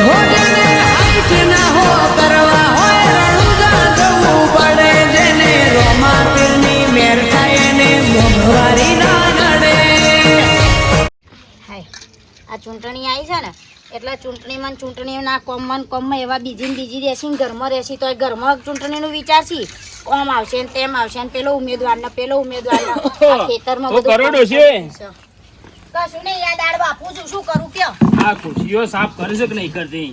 હોજને height ના હો કરવા હોય રણુજા જવું પડે જેને રોમા પીરની મેર થાય ને મોંઘવારી ના નડે. હાય આ ચૂંટણી આવી છે ને એટલે ચૂંટણીના કોમમાં એવા બીજી રહેશી ઘરમાં રહેશી તો ઘરમાં ચૂંટણીનું વિચારશી કોમ આવશે ને તેમ આવશે ને પેલો ઉમેદવાર ખેતરમાં કશું નહીં યાદ આડ બાપુ શું કરું કયો આ ખુરશીઓ સાફ કરે છે કે નહીં કરતી?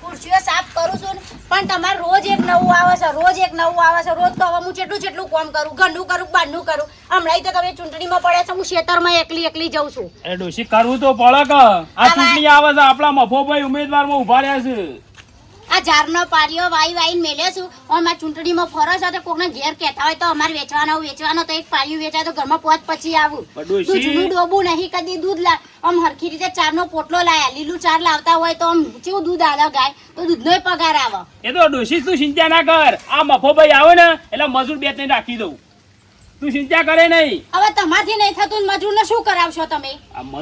ખુરશીઓ સાફ કરું છું ને પણ તમારે રોજ એક નવું આવે છે રોજ તો હવે હું જેટલું કામ કરું ઘરનું કરું બહારનું કરું હમણાં તો તમે ચૂંટણીમાં પડ્યા છે હું ખેતરમાં એકલી જઉં છું. એ ડોશી કરવું તો પડે કે આ ચૂંટણી આવે છે આપણા મફોભાઈ ઉમેદવારમાં ઉભા રહ્યા છે. આ ઝાડનો પારિયો વાઈને મેલ્યો છું અને આ ચૂંટણીમાં ફરો છે તો કોકને ઘેર કહેતા હોય તો અમારે વેચવાનો તો એક પારિયું વેચાય તો ઘરમાં પોત પછી આવું જૂનું ડોબું નહીં કદી દૂધ આમ હરખી રીતે ચારનો પોટલો લાયા લીલું ચાર લાવતા હોય તો આમ કેવું દૂધ આલે ગાય તો દૂધનોય પગાર આવે. એ તો ડોશી તું ચિંતા ના કર આ મફોભાઈ આવે ને એટલે મજૂર બે ત્રણ રાખી દઉં તું ચિંતા કરે નહીં. હવે તમારથી નહીં થતું મજૂરને શું કરાવશો તમે?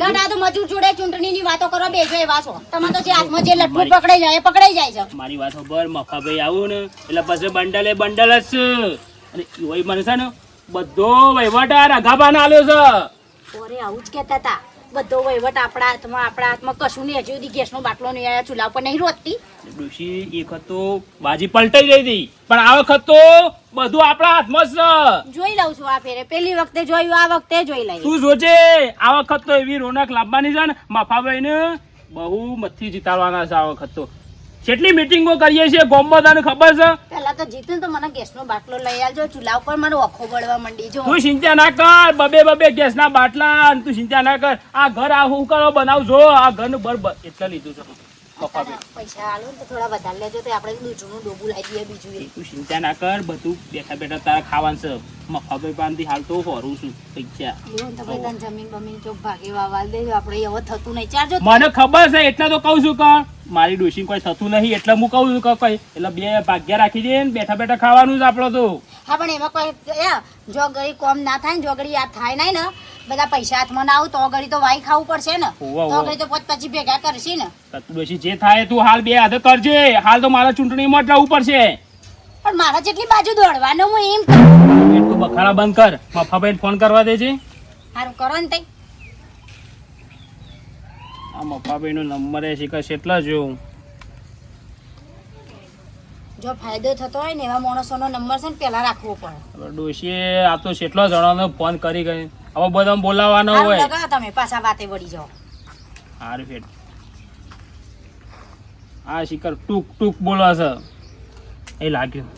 ગણા તો મજૂર જોડે ચૂંટણીની વાતો કરો બેજો એવા છો તમે તો જે હાથમાં જે લઠ્ઠું પકડાઈ જાય છે. મારી વાત ખબર મફાભાઈ આવું ને એટલે પછી બંડલ જ છે અને એવો મને છે ને બધો વહીવટ આ રઘાબાને આલ્યો છે. ઓરે આવું જ કહેતા હતા બધો વહીવટ આપણા હાથમાં કશું નહીં. હજુ સુધી ગેસનો બાટલો નહીં આવ્યા ચૂલા ઉપર નહીં રોતતી. ડોશી એક વખત તો બાજી પલટાઈ ગઈ હતી પણ આ વખત તો બધું આપણા હાથમાં છે. જોઈ લઉં છું આ ફેરે પેલી વખતે જોયું આ વખતે જોઈ લઈએ. તું જોજે આ વખત તો એવી રોનક લાવવાની છે ને મફાભાઈ ને બહુ મથી જીતાડવાના છે. આ વખત તો કેટલી મીટિંગો કરીએ છીએ ગોમમાં તને ખબર છે. પેલા તો જીતે તો મને ગેસનો બાટલો લઈ આવજો ચૂલા ઉપર મને ઓખો બળવા મંડી જો. તું ચિંતા ના કર બબે ગેસના બાટલા તું ચિંતા ના કર આ ઘર આ હું કરો બનાવજો આ ઘરનું બરાબર એટલે લીધું છે. પૈસા આલો તો થોડા વધારે લેજો તો આપણે દૂધનું ડોબું લાવી દઈએ બીજું તું ચિંતા ના કર બધું બેઠા તારા ખાવાનું છે. મફાભાઈ પાસેથી હાલ તો હોરું છું પૈસા જમીન બમીન ચોક ભાગે વાવાલ દે આપણે હવે થતું નહીં ચારજો. મને ખબર છે એટલે તો કહું છું કે મારી ડોશી કોઈ થતું નહીં એટલે હું કહું છું કે કઈ એટલે બે ભાગ્યા રાખી દે ને બેઠા ખાવાનું જ આપડે તો. હા પણ એમાં કોઈ જો ઘડી કોમ ના થાય ને જો ઘડી આ થાય નહીં ને બધા પૈસા હાથમાં ના આવું તો ઘડી તો વાઈ ખાવું પડશે ને તો ઘડી તો પછી ભેગા કરશે ને. ડોશી જે થાય તું હાલ બે હાથે કરજે હાલ તો મારા ચૂંટણીમાં જ જવું પડશે. પણ મારા જેટલી બાજુ દોડવાનું હું એમ તું બખાડા બંધ કર મફાભાઈને ફોન કરવા દેજે. સારું કરો ને તઈ આ મફાભાઈનો નંબર એ શીખશે એટલા જોઉં જો ફાયદો થતો હોય ને એવા માણસોનો નંબર છે ને પેલા રાખવો પડે. ડોશીએ આ તો કેટલા જણાનો ફોન કરી ગઈ હવે બધા બોલાવવાનો હોય તમે પાછા વાતે વળી જાઓ. સારું ફેટ આ શિખર ટૂક બોલવા છે એ લાગ્યું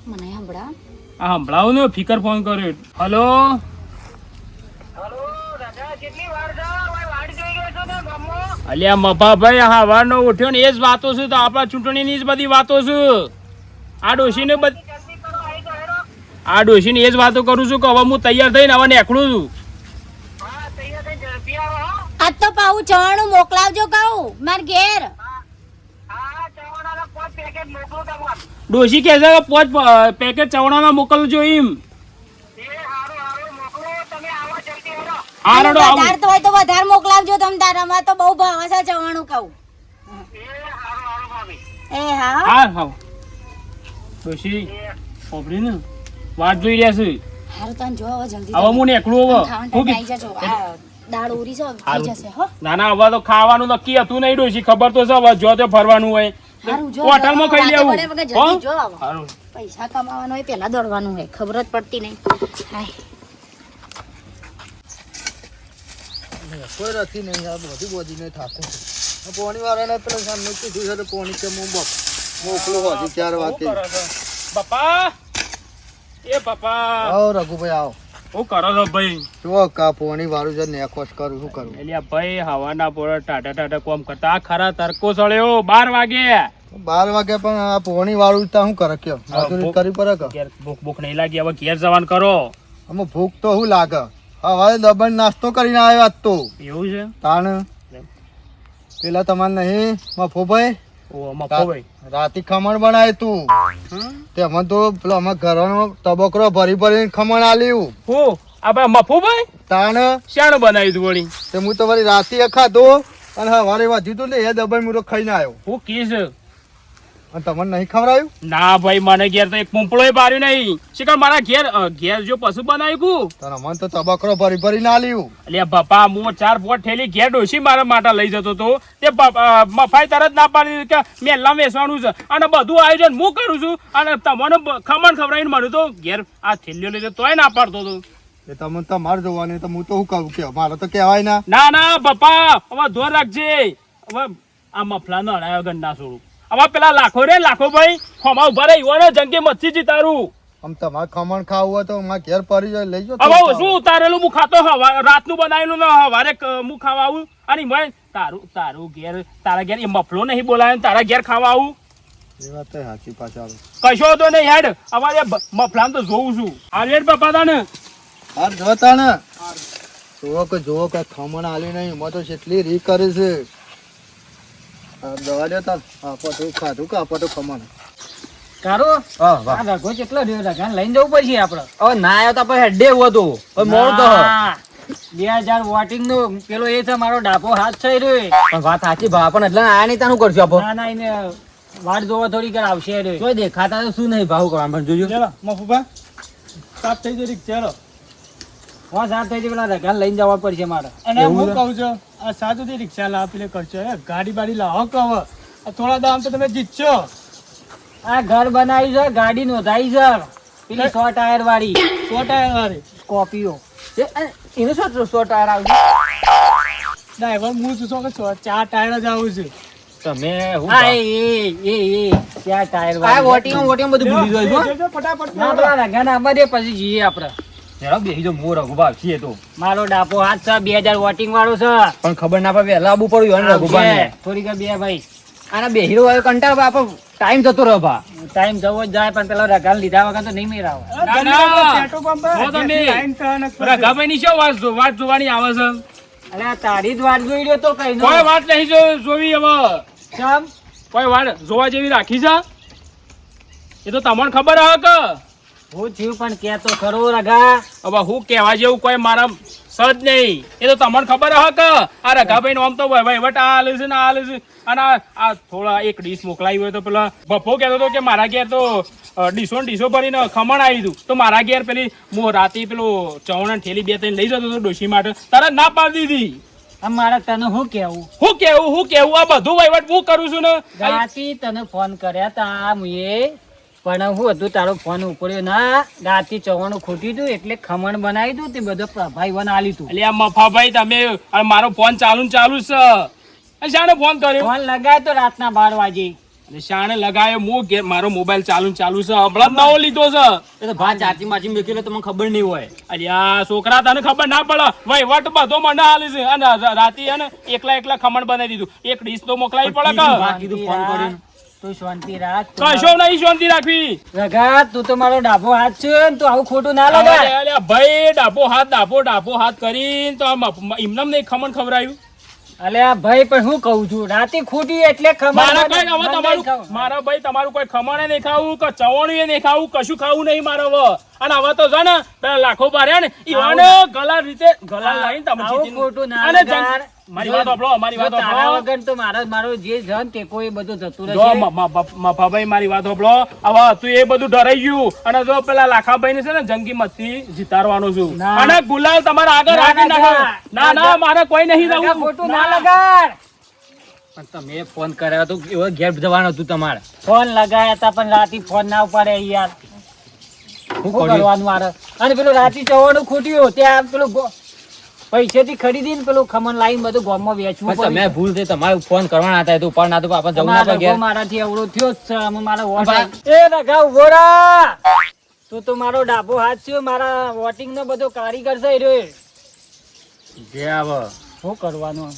મને સંભળાવું ને ફિકર ફોન કર્યો. હલો અલ્યા મફાભાઈ હવારનો ઉઠ્યો ને એ જ વાતો છું તો આપણા ચૂંટણીની જ બધી વાતો છું. આ ડોશીને એ જ વાતો કરું છું કે હવે હું તૈયાર થઈને હવે નીકળું છું. આજ તો પાછું ચવાણું મોકલાવજો કહું માર ઘેર. ડોશી કહે છે કે 5 પેકેટ ચવણાના મોકલજો એમ. વધારે તો હોય તો વધારે મોકલાવજો તમ તારામાં તો બહુ ભાવ છે ચવાણું કહું. એ હા ડોશી ઓબડી ને વાટ જોઈ રહ્યા છે. હારું તને જો હવે જલ્દી હવે હું નીકળું હવે દાળ ઉરી છે થઈ જશે હો. ના હવે તો ખાવાનું નક્કી હતું નહીં ડોશી ખબર તો છે હવે જો તો ફરવાનું હોય હોટલમાં ખાઈ લેવું. પૈસા કમાવાનું હોય પેલા દોડવાનું હોય ખબર જ પડતી નહીં. કોઈ નથી નહીં આ બધી નહીં થાકું છું. પોણી વાળાને પેલા સામે કીધું છે તો પોણી કે હું મોકલું હોતી 4 વાગે. બાપા એ બાપા આવો રઘુભાઈ આવો. શું કરો છો ભાઈ? જો કા પોણી વાળું છે નેકોસ કરું શું કરું. એટલે ભાઈ હવાના પોળા ટાટા કોમ કરતા ખરા તરકો સળ્યો 12 વાગે. 12 વાગે પણ આ પોણી વાળું તા શું કરે કયો મજૂરી કરી પડે કે ભૂખ નહીં લાગી હવે ઘેર જવાનું કરો. અમે ભૂખ તો શું લાગે હવે દબણ નાસ્તો કરીને આવ્યો આજ તો. એવું છે તાણ પેલા તમારે નહીં મફોભાઈ રાતે ખમણ બનાય તું તેમાં તો પેલો અમે ઘરનો તબકરો ભરી ખમણ આલ્યું. આપણે મફુભાઈ તાણ શાણ બનાવ્યું તું વળી તે હું તો વળી રાતે ખાધો અને હવારે વાંચ્યું તું ને એ દબાઈ હું તો ખાઈને આવ્યો. હું કીસ અને તમને નહીં ખવડાયું? ના ભાઈ મને ઘેર તો એક પૂંપળો પાડ્યું નહીં શીખર મારા ઘેર જો પશુ બનાવ્યું તારા મન તો તબકરો ભરી ભરી ના લીધું. એટલે બાપા હું 4-5 ઠેલી ઘેર ડોસી મારા માટે લઈ જતો હતો તે મફાઈ તરત ના પાડી દીધી કે મેલ્લા વેચવાનું છે અને બધું આયોજન હું કરું છું અને તમને ખમણ ખવડાવીને મળ્યું તો ઘેર આ થેલીઓ લઈ જતો તોય ના પાડતો હતો. એ તમને તમારે જોવાની તો હું તો શું કહું કે મારે તો કહેવાય ના. ના ના પપ્પા હવે ધોર રાખજે હવે આ મફલાનો હણાયો ગણ ના છોડું હવે પેલા લાખો ભાઈ ખોમા ઉભા રહી ને જંગે મચ્છી જીતારું આમ તમારે ખમણ ખાવું હોય તો મારા ઘેર પડી જાય લઈ જાઓ. હવે શું ઉતારેલું હું ખાતો રાતનું બનાવેલું ને હવારે હું ખાવા આવું અને મેં તારું ઘેર તારા ઘેર એ મફલો નહીં બોલાવે તારા ઘેર ખાવા આવું એ વાત તો સાચી પાછા કશો તો નહીં હેડ અમારે મફલામ તો જોઉં છું આ રેડ પપ્પા તાને હાર જોતા ને જોવો કે ખમણ આલી નહીં એમાં તો કેટલી રી કરે છે. દવા દેતા આપો ખાધું કે આપો તો ખમણ કારો આ રઘો કેટલો રહ્યો રઘાને લઈને જવું પડશે આપણે. હવે ના આવ્યો તો આપણે હેડે એવું હતું હવે મોડું તો 2000 વોટિંગ નો પેલો એ છે મારો ડાપો હાથ થઈ રહ્યો પણ વાત સાચી ભા પણ એટલે આયા નહીં તાનું કરશું આપો. ના ના એને વાટ જોવા થોડી કર આવશે રે કોઈ દેખાતા તો શું નહીં ભાવ કરવા પણ જોજો ચલો મફુભા સાફ થઈ જરી ચલો હા સાફ થઈ જાય પેલા રઘાને લઈને જવા પડશે મારે. અને હું કહું છું આ સાચું રિક્ષા લાવ પેલે કરશો ગાડી બાડી લાવો કહો થોડા દામ તો તમે જીતશો. આ ઘર બનાવ્યું છે ગાડી નોંધાઈ છે પેલી 100 ટાયર વાળી 100 ટાયર વાળી સ્કોર્પિયો એનું શું 100 ટાયર આવશે ડ્રાઈવર હું છું કે 4 ટાયર જ આવું છું. તમે હા એ ક્યાં ટાયર વાળી વોટિંગ બધું ભૂલી જાય ફટાફટ ના પેલા રઘાને આમાં દે પછી જઈએ આપણે. બેહી જો મોર રઘુભાઈ છીએ તો મારો ડાપો હાથ છે 2000 વોટિંગ વાળો છે પણ ખબર ના પડે વહેલા આબુ પડ્યું રઘુભાઈ થોડીક બે ભાઈ આના બે હીરો વાળો કંટાળ બાપો ટાઈમ જતો રહ્યો ભા ટાઈમ જવો જ જાય પણ પેલા રઘાને લીધા વગર તો નહીં મેરાવે. રઘાભાઈ ની શું વાત જોવાની આવે છે? અરે આ તારી જ વાટ જોઈ રહ્યો તો કઈ કોઈ વાત નહીં જોવી હવે ચમ કોઈ વાત જોવા જેવી રાખી છે એ તો તમને ખબર હે કે હું થયું પણ કે તો ખરો રઘા હવે હું કહેવા જેવું કોઈ મારા સજ નહીં એ તો તમને ખબર હે કે આ રઘાભાઈ નો આમ તો વહીવટ આ હાલે છે ને આ હાલે છે અને આ થોડા એક ડીશ મોકલાવી હોય તો પેલા બફો કહેતો હતો કે મારા ઘેર તો ડીશો ભરીને ખમણ આવી હતું તો મારા ઘેર પેલી હું રાતે પેલો ચવણ ઠેલી 2-3 લઈ જતો હતો ડોશી માટે તરત ના પાડી દીધી. મારે તને શું કેવું આ બધું વહીવટ હું કરું છું ને રાતી તને ફોન કર્યા તા મુએ પણ હું હતું તારો ફોન ઉપડ્યો ના રાતી ચવાણું ખોટ્યું હતું એટલે ખમણ બનાવી દઉં તે બધો પ્રભાઈ વન આલી તું એટલે આ મફાભાઈ તમે મારો ફોન ચાલુ છે શાણે ફોન કર્યો? ફોન લગાય તો રાતના 12 વાગે શાણે લગાયો હું મારો મોબાઈલ ચાલુ છે હમણાં નવો લીધો છે એ તો ભા ચાર્જિંગ માચી મૂકેલો તમને ખબર નહીં હોય. અરે આ છોકરા તને ખબર ના પડે વહીવટ બધો મને હાલે છે અને રાતે હે ને એકલા ખમણ બનાવી દીધું એક ડીશ તો મોકલાવી પડે કે કીધું ફોન કરીને તું શાંતિ રાખ કશો નહીં શાંતિ રાખવી. રઘા તું તો મારો ડાબો હાથ છે ને તું આવું ખોટું ના લગાય. અરે ભાઈ ડાબો હાથ કરીને તો એમને નહીં ખમણ ખવડાવ્યું. અલ્યા ભાઈ પણ હું કહું છું રાતે ખોટી એટલે મારા ભાઈ તમારું કોઈ ખમણ નહીં ખાવું કે ચવાણું નહીં ખાવું કશું ખાવું નહીં મારે હવે અને હવે તો છે ને પેલા લાખો બાર્યા ને ઈવાનો ગલા લાઈન તમે ખોટું ના લગાડ. મારી વાત સાંભળો વગર તો મારો જે જન તે કોઈ બધું જતું જો રહેશે. મફાભાઈ મારી વાત સાંભળો હવે તું એ બધું ડરાઈ ગયું અને જો પેલા લાખાભાઈ ને છે ને જંગી મતથી જીતાડવાનો છું ના. અને ગુલાલ તમારા આગળ રાખી નાખો. ના મારે કોઈ નહીં લગા જવું. ખોટું ના લગાડ. પણ તમે ફોન કર્યો તો એવો ઘેર જવાનું હતું તમારે ફોન લગાયા હતા પણ રાતે ફોન ના ઉપાડે યાર શું કરવાનું મારે અને પેલું રાતે જવાનું ખોટ્યું ત્યાં પેલું પૈસેથી ખરીદી ને પેલું ખમણ લાવીને બધું ગામમાં વેચવું પડે. તમે ભૂલ થઈ તમારે ફોન કરવાના હતા તો ઉપર ના તો આપણે જવું ના પડે. મારાથી એવડો થયો જ છે અમે મારા વોટ એ રઘા ઉભો રા તું તો મારો ડાબો હાથ છે મારા વોટિંગ નો બધો કારીગર છે રે જે આવે શું કરવાનું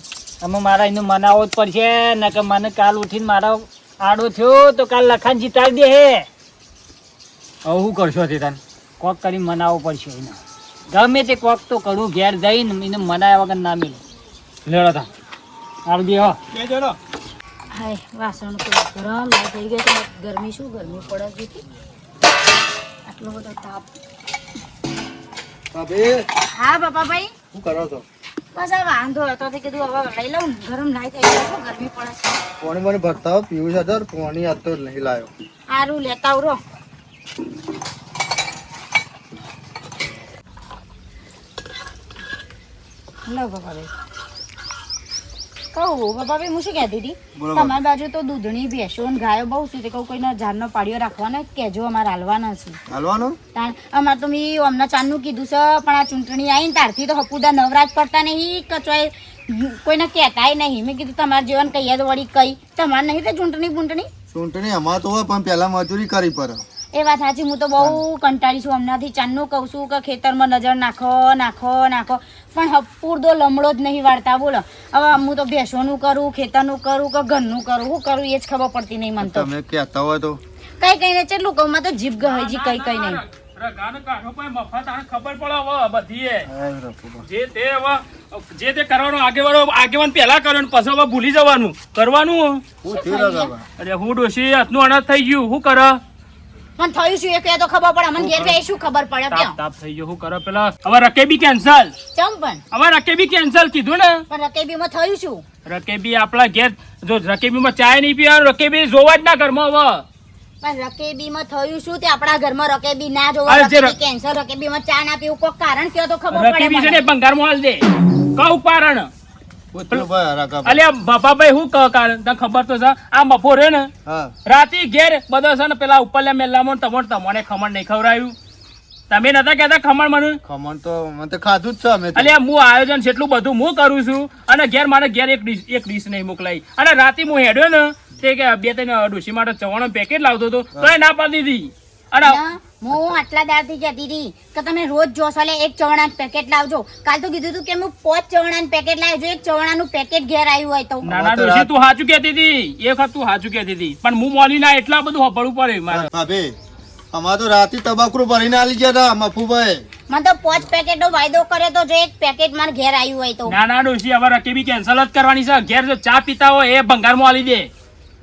અમે મારા એનું મનાવવો જ પડશે ને કે મને કાલ ઉઠીને મારો આડો થયો તો કાલ લખાણ જીતાડી દે હે હવે શું કરશો તે તને કોક કરી મનાવવો પડશે એને ગમે તે કોક તો કરું ઘેર જઈને એને મનાયા વગર ના મિલે લેડો તા આવજે હો હાય વાસણ તો ગરમ થઈ ગયા છે ગરમી શું ગરમી પડે છે આટલો બધો તાપ ભાભી હા બાપાભાઈ, શું કરો છો? બસ આ વાંધો હતો તે કીધું હવે લઈ લઉં ને, ગરમ નાઈ થઈ ગયો છો, ગરમી પડે છે. પાણી મને ભરતા આવો, પીવું છે સર. પાણી આજ તો નહીં લાવ્યો. સારું લેતા આવો રો. લો બાપાભાઈ. કહું બાપાભાઈ, હું શું કહેતી હતી, બોલો. તમારી બાજુ તો દૂધણી ભેંસો ને ગાયો બહુ છે, તે કહું કોઈનો ઝાડનો પાડીઓ રાખવાનો જ કહેજો, અમારે હાલવાના છે. હાલવાનું? તાણ અમારે તો મેં હમણાં ચાંદનું કીધું છે, પણ આ ચૂંટણી આવીને તારથી તો હપુદા નવરાજ પડતા નહીં, કચવાય કોઈને કહેતાય નહીં. મેં કીધું તમારે જીવન કહીએ તો વળી કઈ તમારે નહીં તે ચૂંટણી બૂંટણી. ચૂંટણી અમારે તો હોય, પણ પહેલા મજૂરી કરવી પડે. એ વાત સાચી, હું તો બહુ કંટાળી છું હમણાંથી. ચાંદનું કહું છું કે ખેતરમાં નજર નાખો નાખો નાખો, પણ હપુરદો લમડો જ નહીં વાળતા. બોલો હવે હું તો ભેંસોનું કરું, ખેતરનું કરું કે ઘરનું કરું, શું કરું એ જ ખબર પડતી નહીં મને તો. તમે કહેતા હોય તો કઈ કઈ ને કેટલું કહું, માં તો જીભ ગહેજી કઈ કઈ નહીં. રગાનો કાઢો પણ મફત આને ખબર પડે હવે બધીએ. જે તે કરવાનું આગેવાન પહેલા કરવાનું, પછી હવે ભૂલી જવાનું કરવાનું. શું થયું રગાબા? અરે હું ડોશી હાથનું અનાજ થઈ ગયું, શું કરે? પણ થયું શું એ કહે તો ખબર પડે, મને ઘેર બે શું ખબર પડે તાપ ક્યાં. તાપ થઈ ગયો, શું કરે? પેલા હવે રકેબી કેન્સલ, ચમ પણ હવે રકેબી કેન્સલ કીધું ને. પણ રકેબીમાં થયું શું? રકેબી આપણા ઘેર જો રકેબીમાં ચાય નહીં પીવાનું, રકેબી જોવા જ ના ઘરમાં હવે. પણ રકેબીમાં થયું શું તે આપણા ઘરમાં રકેબી ના જોવો, અરે જે રકેબી કેન્સર, રકેબીમાં ચા ના પીવું, કોઈ કારણ કયો તો ખબર રકેબી છે પડે ને મને. ભંગારમાં હાલ દે, કહું કારણ. પૂછ્યું ભાઈ રગાબા. અલ્યા બાપાભાઈ શું કહે કારણ તને ખબર તો છે? આ મફો રે ને હા રાતી ઘેર બધો છે ને પેલા ઉપરલા મેલામાં તમને ખમણ નહીં ખવડાવ્યું. તમે નતા કહેતા ખમણ મને? ખમણ તો મને તો ખાધું જ છે અમે તો. અલ્યા હું આયોજન જેટલું બધું હું કરું છું, અને ઘેર મારે ઘેર એક ડીશ નહીં મોકલાઈ. અને રાતે હું હેડ્યો ને તે કે 2-3 ડોશી માટે ચવાણું પેકેટ લાવતો હતો, તો એ ના પાડી દીધી. અને ના, હું આટલા દાડથી કહેતી હતી કે તમે રોજ જોશો એટલે એક ચવાણા પેકેટ લાવજો. કાલ તો કીધું હતું કે હું 5 ચવાણા પેકેટ લાવજો, એક ચવાણાનું પેકેટ ઘેર આવ્યું હોય તો. નાના ડોશી તું સાચું કહેતી હતી, એ વખત તું સાચું કહેતી હતી, પણ હું મોલી ના એટલા બધું હોપડવું પડે મારે. ભાભી અમારે તો રાતે તબાકડું ભરીને આલી ગયા હતા મફુભાઈ. મને તો 5 પેકેટનો વાયદો કર્યો તો જો એક પેકેટ મારે ઘેર આવ્યું હોય તો. નાના ડોશી હવે રકેબી કેન્સલ જ કરવાની છે. ઘેર જો ચા પીતા હોય એ ભંગારમાં આલી દે.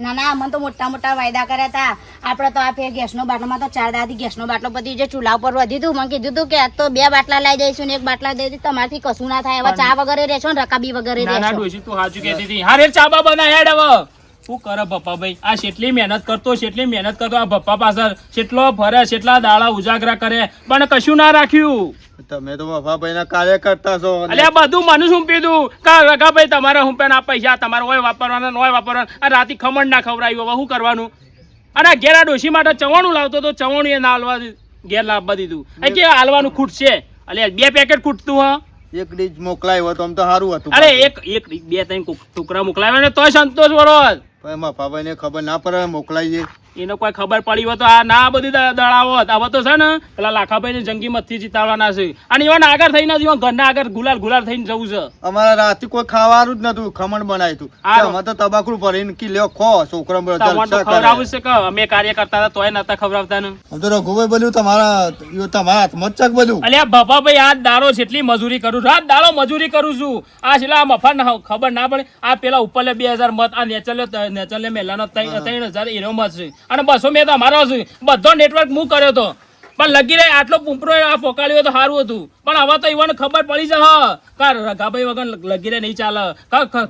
ના ના, મને તો મોટા મોટા વાયદા કર્યા હતા. આપણે તો આ ફેર ગેસનો બાટલામાં તો 4 દાદી ગેસનો બાટલો બધી જે ચૂલા ઉપર વધી હતું, મને કીધું હતું કે આ તો 2 બાટલા લઈ જઈશું ને 1 બાટલા દઈ દઈશું, તમારથી કશું ના થાય. હવે ચા વગરે રહેશો ને રકાબી વગરે નાના રહેશો. ડોશી તું સાચું કહેતી હતી. હારે ચા બા બના હેડ હવે. શું કરે ભપ્પાભાઈ? આ કેટલી મહેનત કરતો આ ભપ્પા પાછળ કેટલો ફરે, કેટલા દાડા ઉજાગરા કરે, પણ કશું ના રાખ્યું. તમે તો મફાભાઈ ના કાર્ય કરતા છો. અલ્યા બધું મને સોંપી દઉં કા રઘાભાઈ તમારે સોંપ્યા આ પૈસા તમારે હોય વાપરવાના નોય વાપરવાના. આ રાતે ખમણ ના ખવડાવ્યું, હવે શું કરવાનું? અને આ ઘેર આ ડોશી માટે ચવાણું લાવતો તો ચવાણું એ ના હાલવા ઘેર લાવવા દીધું. કે હાલવાનું ખૂટ છે. અલ્યા 2 પેકેટ ખૂટતું હા. એક ડીશ મોકલાયો હોત આમ તો સારું હતું. અરે એક 2-3 ટુકડા મોકલાવ્યા ને તોય સંતોષ વળો. પણ મફાભાઈ ને ખબર ના પડે મોકલાઈએ. એને કોઈ ખબર પડી હોય તો આ ના બધી દડાવત. હવે તો છે ને પેલા લાખાભાઈ ને જંગી મતથી જીતાડવાના છે, અને એવા આગળ થઈને જ ઘરના આગળ ગુલાલ થઈને જવું છે. અમારા રાતે કોઈ ખાવાનું જ નતું, ખમણ બનાવ્યું હતું. અમે તો તબાકડું ભરીને કી લ્યો ખો છોકરા તમારે તો ખવડાવું છે કે અમે કાર્ય કરતા હતા તોય નતા ખવડાવતા ને. આમ તો રઘુભાઈ બધું તમારા હાથમાં જ ચક બધું. અલ્યા બાપાભાઈ આ દાડો જેટલી મજૂરી કરું, રાત દાડો મજૂરી કરું છું. આ છેલ્લા મફા ખબર ના પડે. આ પેલા ઉપરલે 2000 મત, આ નેચરલે મેલાનો 3000 એનો મત છે, અને 200 મેં તો અમારો છે. બધો નેટવર્ક હું કર્યો તો, પણ લગી રહે આટલો પૂંપરો આ ફોકાળ્યો તો સારું હતું. પણ હવે તો ઈવન ખબર પડી છે કાર રઘાભાઈ વગર લગી રહે નહીં ચાલે.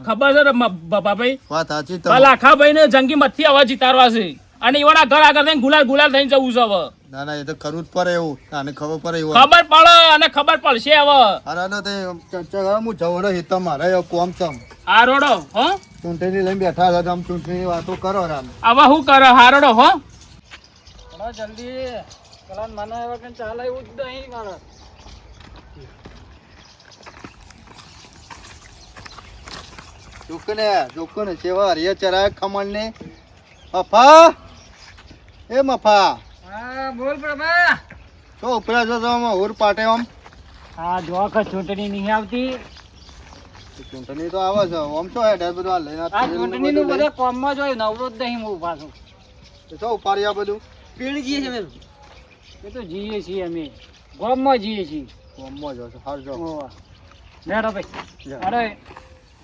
ખબર છે બાપાભાઈ? વાત સાચી. લાખાભાઈ ને જંગી મતથી હવે જીતાડવા છે, અને ઈવન આ ઘર આગળ થઈને ગુલાલ થઈને જવું છે હવે. ના ના, એ તો કરવું જ પડે એવું. આને ખબર પડે એવું. ખબર પડે અને ખબર પડશે હવે. અરે તો તે ચર્ચા હું જવડો હિત મારે કોમ ચમ આ રોડો હો ચૂંટણી લઈને બેઠા હતા, આમ ચૂંટણી વાતો કરો રામ. હવે શું કરે હારડો હો. જલ્દી પેલા મને હવે કઈ ચાલે એવું જ નહીં મારે. જોકને સેવા હરિયા ચરાય ખમણ ને. મફા એ મફા હા બોલ પ્રભા. તો ઉપરા જો હુર પાટે આમ. હા જો કે ચૂંટણી નહીં આવતી. ચૂંટણી તો આવે છે આમ શું હેડ બધું આ લઈને આ ચૂંટણી નું બધા કોમમાં જ હોય, નવરો જ નહીં હું પાછું. શું ઉપાડી આ બધું એ તો જીએ છીએ અમે, ગામમાં જીએ છીએ. કોમમાં જો હાર જો ઓવા. લેડો ભાઈ. અરે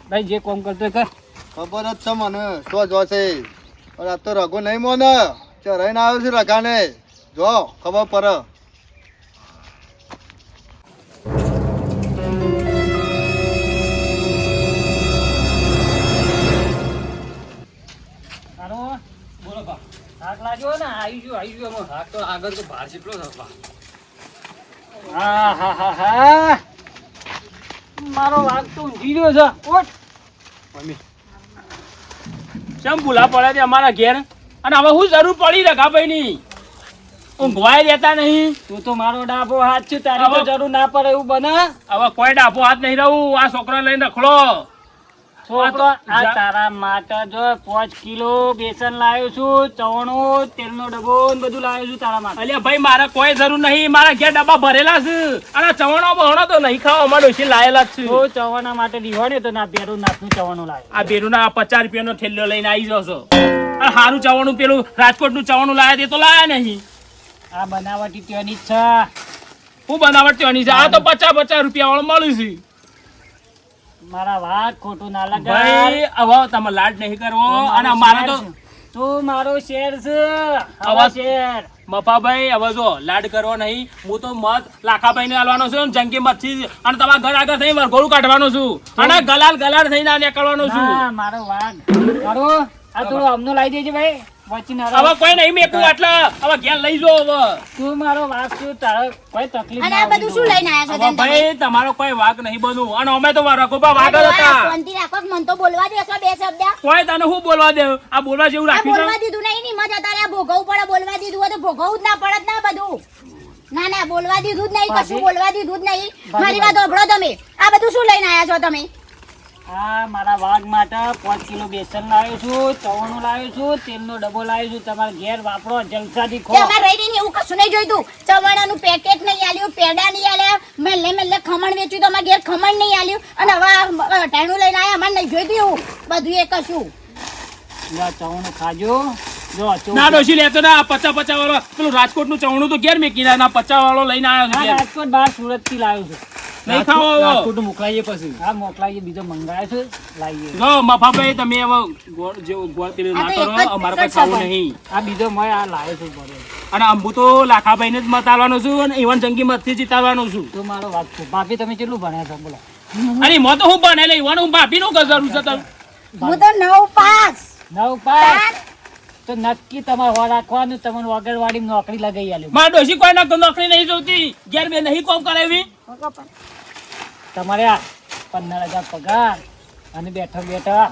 ભાઈ જે કોમ કરતો હોય કર. ખબર જ છે મને શું જો છે, પણ આ તો રઘુ નહીં મોને ચરાઈને આવ્યો છે રઘાને. જો ખબર પડે. આવી ગયું અમે. હા તો આગળ તો ભાર જેટલો થવા. હા હા હા હા મારો વાઘ તો ઊંઘી ગયો છે. ઓટ ચમ ભૂલા પડે છે અમારા ઘેર અને હવે હું જરૂર પડી રઘાભાઈ ની ઊંઘવાય દેતા નહીં. તું તો મારો ડાબો હાથ છે, તારી તો જરૂર ના પડે એવું બને. હવે કોઈ ડાબો હાથ નહીં રહું. આ છોકરા લઈને રખડો. છોકરો આ તારા માટે જો 5 કિલો બેસન લાવ્યો છું, ચવણો તેલનો ડબ્બો ને બધું લાવ્યો છું તારા માટે. અલ્યા ભાઈ મારે કોઈ જરૂર નહીં. મારા ઘેર ડબ્બા ભરેલા છે અને ચવણો બહણો તો નહીં ખાવા. અમારે ડોશી લાયેલા જ તો છે. ચવાણા માટે દીવાડ્યો તો ના પેરું નાથનું ચવાણું લાવ્યો. આ બેનું ના 50 રૂપિયાનો થેલ્લો લઈને આવી જાવ છો. અને સારું ચવાણું પેલું રાજકોટનું ચવાણું લાયા તે તો લાયા નહીં. આ બનાવટી ત્યાંની જ છે. હું બનાવટ ત્યાંની છે. આ તો 50 રૂપિયા વાળો મળ્યું છે. મારા વાત ખોટું ના લગાડ. ભાઈ હવે તમે લાડ નહીં કરવો. અને અમારે તો તું મારો શેર છે. આવા આવા શેર મફાભાઈ હવે જો લાડ કરવો નહીં. હું તો મત લાખાભાઈ ને આલવાનો છું, જંગી મત થી અને તમારા ઘર આગળ થઈ વરઘોડું કાઢવાનો છું અને ગલાલ થઈને આ નીકળવાનો છું. ના મારો વાઘ મારો આ થોડું અમનો લાવી દેજે ભાઈ. વચ્ચે ના હવે કોઈ નહીં મેકું. એટલે હવે ઘેર લઈ જો. હવે તું મારો વાઘ છું, તારે કોઈ તકલીફ અને ના આ બધું શું લઈને આયા છો હવે તેમ તમે? ભાઈ તમારો કોઈ વાક નહીં બનવું. અને અમે તો રઘુબા વાઘ જ હતા. શાંતિ રાખો કે મન તો બોલવા દેશો બે શબ્દ. કોઈ તને શું બોલવા દે? આ બોલવા જેવું આ રાખ્યું છે? બોલવા દીધું નહીં ની મજા તારે આ ભોગવવું પડે. બોલવા દીધું હોય તો ભોગવવું જ ના પડત ના બધું. ના ના બોલવા દીધું જ નહીં, કશું બોલવા દીધું જ નહીં. મારી વાત સાંભળો તમે. આ બધું શું લઈને આયા છો તમે? આ મારા વાઘ માટે 5 કિલો બેસન લાવ્યો છું, ચવાણું લાવ્યો છું, તેલનો ડબ્બો લાવ્યો છું. તમારે ઘેર વાપરો, જલસાથી ખો. તે અમારે રહી રહીને એવું કશું નહીં જોઈતું. ચવાણાનું પેકેટ નહીં આલ્યું, પેડા નહીં આલ્યા, મેલ્લે ખમણ વેચ્યું તો અમારે ઘેર ખમણ નહીં આલ્યું. અને હવે આ ટાણું લઈને આયા, અમારે નહીં જોઈતું એવું બધું. એ કશું જો આ ચવાણું ખાજો. જો આ ના ડોશી લેતો ના. 50 વાળો પેલું રાજકોટનું ચવણું તો ઘેર મેકી ના. 50 વાળો લઈને આવ્યો છું ઘેર. રાજકોટ બહાર સુરત થી લાવ્યો છું. નહીં ખાવો હવે. રાજકોટ મોકલાઈએ પછી. હા મોકલાઈએ, બીજો મંગાવ્યો છે લાવીએ. જો મફાભાઈ તમે હવે ગોળ જેવું ગોળ પેલું ના આ તો કરો. એક જ અમારે કોઈ જ ખાવું સવાલ. નહીં. આ બીજો મેં આ લાવ્યો છું પડે. અને અંબુ તો લાખાભાઈને જ મત આલવાનો છું અને ઈવન જંગી મતથી જીતાડવાનો છું. તો મારો વાત છે. ભાભી તમે કેટલું ભણ્યા છો બોલો? અરે મો તો હું બને ઈવન હું ભાભી નું જરૂર છે તને. હું તો 9 પાસ. 9 પાસ તો નક્કી તમારે હો રાખવાનું. તમને વગરવાડી નોકરી લગાઈ આલ્યું. મારા ડોશી કોઈ ના નોકરી નહીં જોતી. ઘેર બે નહીં કોમ કરાવી. તમારે આ 15,000 પગાર અને બેઠા બેઠા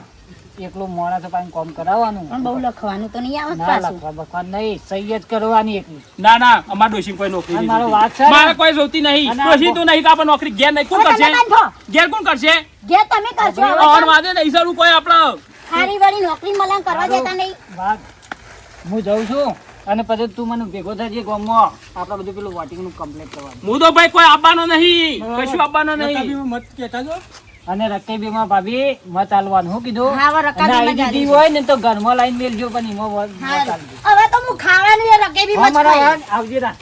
એકલું મોડા તો પાછું કામ કરાવવાનું. પણ બહુ લખવાનું તો નહીં આવત ના પાછું. લખવા બખવા નહીં, સહી જ કરવાની એકલી. ના ના અમારા ડોશી કોઈ નોકરી અને નહીં મારો જોતી. વાત છે ને? મારે કોઈ જોતી નહીં. અને આ ડોશી તું નહીં કાપે નોકરી. ઘેર નહીં કોણ હવે તમે કરશે? બાંધો. ઘેર કોણ કરશે? ઘેર તમે કરશો. હવે ઓર તો વાદે નહીં સારું કોઈ આપણે. હારી વાળી નોકરી મળે કરવા દેતા નહીં. વાત હું જાઉં છું અને પછી તું મને ભેગો થજે ગામમાં. આપણે બધું પેલું વોટિંગનું કમ્પ્લીટ કરવાનું. હું તો ભાઈ કોઈ આપવાનો નહીં. કશું આપવાનો નહીં. મત કહેતા જો. અને રકેબીમાં ભાભી મત આલવાનું હું કીધું. હા, હવે અને રકાબીમાં આવી દીધી ચાલી હોય ને તો ઘરમાં લાઈન મેલજો, પણ એમાં મત હારું. આલજો. હવે તો હું ખાવાનું એ રકેબી હા મત મારા ખાઈ. વાઘ આવજે રા.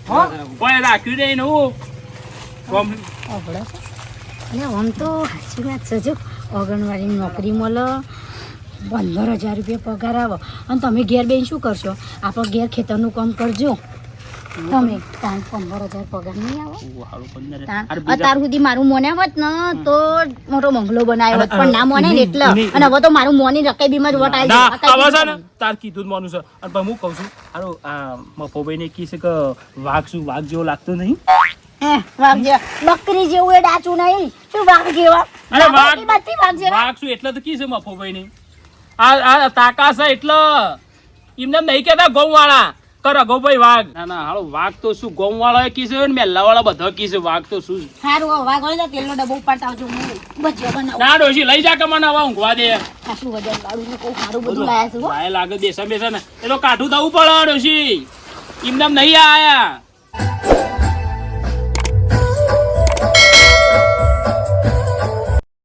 હો કોઈ રાખ્યું નહીં ને હું કોમ. અવળો છે. અને આમ તો સાચી વાત છે. જો આંગણવાડીની નોકરી મળે, 15,000 રૂપિયા પગાર આવે અને તમે ઘેર બેન શું કરશો? આપણે ઘેર ખેતરનું કામ કરજો તમે. તાન 15,000 પગાર નહીં આવે. તાન અત્યાર સુધી મારું મોને હોત ને તો મોટો બંગલો બનાવ્યો હોત, પણ ના મોને ને એટલે. અને હવે તો મારું મોની રકેબીમાં જ વટાઈ ના જાય. આવા છે ને તાર કીધું જ માનું છે. અને પણ હું કહું છું હારું આ મફોભાઈ ને કી છે કે વાઘ શું વાઘ જેવો લાગતો નહીં. વાઘ જેવા બકરી જેવું એ ડાચું નહીં. શું વાઘ જેવા? અરે વાઘ બધી વાઘ જેવા. વાઘ શું એટલે તો કી છે મફોભાઈ ને આ તાકા છે એટલે એમને નહીં કેતા ગૌ વાળા કરો ગૌભાઈ વાઘ. ના ના હાલો વાઘ તો શું ગૌ વાળા કી છે ને મેલા વાળા બધા કી છે. વાઘ તો શું સારું હવે વાઘ હોય તો તેલનો ડબ્બો ઉપાડતા આવજો. હું ભજીયા બનાવું. ના ડોશી લઈ જા કે મને હવે ઊંઘવા દે. ખાસું વજન વાળું ને બહુ સારું બધું લાયા છે હો. લાગે બેસા બેસા ને એ તો કાઠું થવું પડે ડોશી. એમને નહીં આયા.